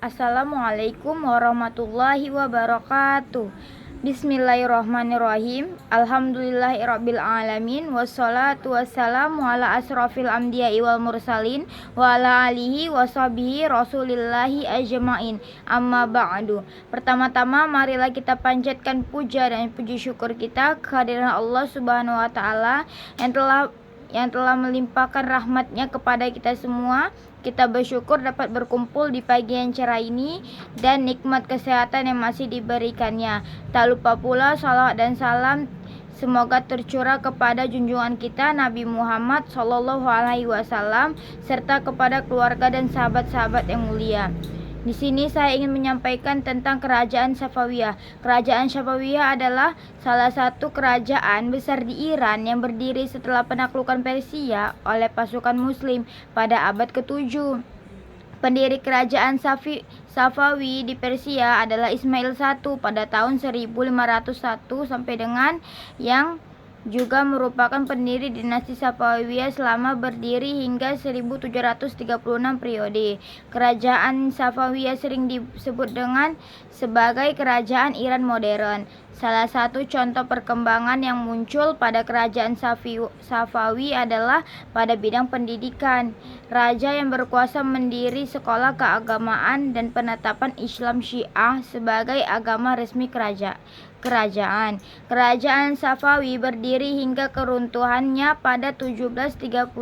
Assalamualaikum warahmatullahi wabarakatuh. Bismillahirrahmanirrahim. Alhamdulillahirabbil alamin wassalatu wassalamu ala asrofil anbiya'i wal mursalin wa ala alihi washabihi rasulillahi ajmain. Amma ba'du. Pertama-tama marilah kita panjatkan puja dan puji syukur kita kehadiran Allah Subhanahu wa taala yang telah melimpahkan rahmatnya kepada kita semua. Kita bersyukur dapat berkumpul di pagi yang cerah ini dan nikmat kesehatan yang masih diberikannya. Tak lupa pula salawat dan salam semoga tercurah kepada junjungan kita Nabi Muhammad SAW serta kepada keluarga dan sahabat-sahabat yang mulia. Di sini saya ingin menyampaikan tentang kerajaan Safawiyah. Kerajaan Safawiyah adalah salah satu kerajaan besar di Iran yang berdiri setelah penaklukan Persia oleh pasukan Muslim pada abad ke-7. Pendiri kerajaan Safawi di Persia adalah Ismail I pada tahun 1501 sampai dengan yang juga merupakan pendiri dinasti Safawiyah selama berdiri hingga 1736 periode. Kerajaan Safawiyah sering disebut dengan sebagai kerajaan Iran modern. Salah satu contoh perkembangan yang muncul pada kerajaan Safawi adalah pada bidang pendidikan. Raja yang berkuasa mendiri sekolah keagamaan dan penetapan Islam Syiah sebagai agama resmi kerajaan. Kerajaan Safawi berdiri hingga keruntuhannya pada 1736.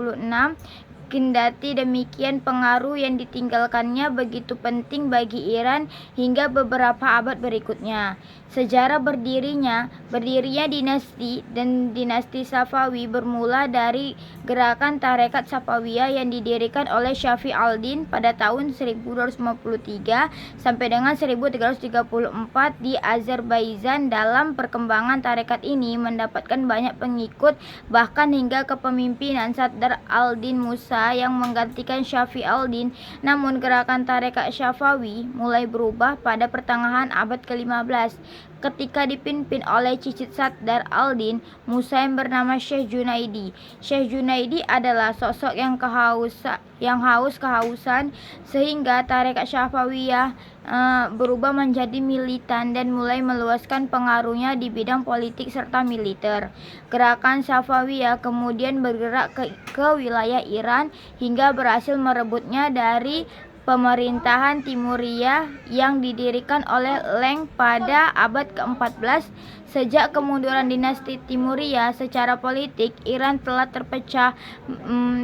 Kendati demikian, pengaruh yang ditinggalkannya begitu penting bagi Iran hingga beberapa abad berikutnya. Sejarah berdirinya dinasti Safawi bermula dari gerakan Tarekat Safawiyah yang didirikan oleh Shafi al-Din pada tahun 1253 sampai dengan 1334 di Azerbaijan. Dalam perkembangan tarekat ini mendapatkan banyak pengikut, bahkan hingga kepemimpinan Sadr al-Din Musa yang menggantikan Shafi al-Din. Namun gerakan tarekat Syafawi mulai berubah pada pertengahan abad ke-15 ketika dipimpin oleh cicit Sadr al-Din Musa yang bernama Syekh Junaidi. Syekh Junaidi adalah sosok yang haus kehausan sehingga tarekat Syafawiyah berubah menjadi militan dan mulai meluaskan pengaruhnya di bidang politik serta militer. Gerakan Safawiyah kemudian bergerak ke wilayah Iran hingga berhasil merebutnya dari pemerintahan Timuriyah yang didirikan oleh Leng pada abad ke-14. Sejak kemunduran dinasti Timuriyah secara politik, Iran telah terpecah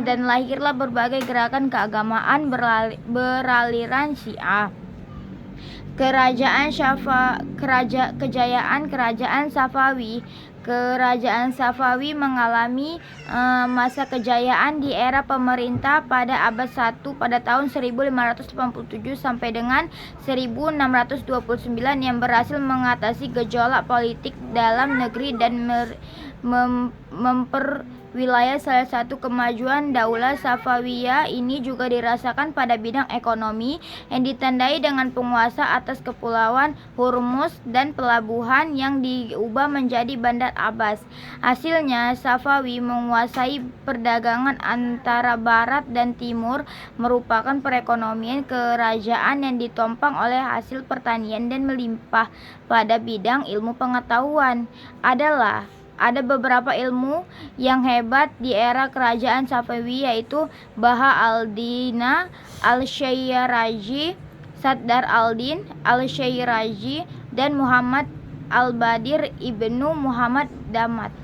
dan lahirlah berbagai gerakan keagamaan beraliran Syiah. Kejayaan Kerajaan Safawi. Kerajaan Safawi mengalami masa kejayaan di era pemerintah pada abad 1 pada tahun 1587 sampai dengan 1629 yang berhasil mengatasi gejolak politik dalam negeri dan wilayah. Salah satu kemajuan Daulah Safawiyah ini juga dirasakan pada bidang ekonomi yang ditandai dengan penguasa atas kepulauan Hormuz dan pelabuhan yang diubah menjadi Bandar Abbas. Hasilnya Safawi menguasai perdagangan antara barat dan timur, merupakan perekonomian kerajaan yang ditopang oleh hasil pertanian dan melimpah. Pada bidang ilmu pengetahuan ada beberapa ilmu yang hebat di era kerajaan Safawi, yaitu Baha al-Dina al-Syairazi, Sadr al-Din al-Syairazi, dan Muhammad al-Badir ibnu Muhammad Damat.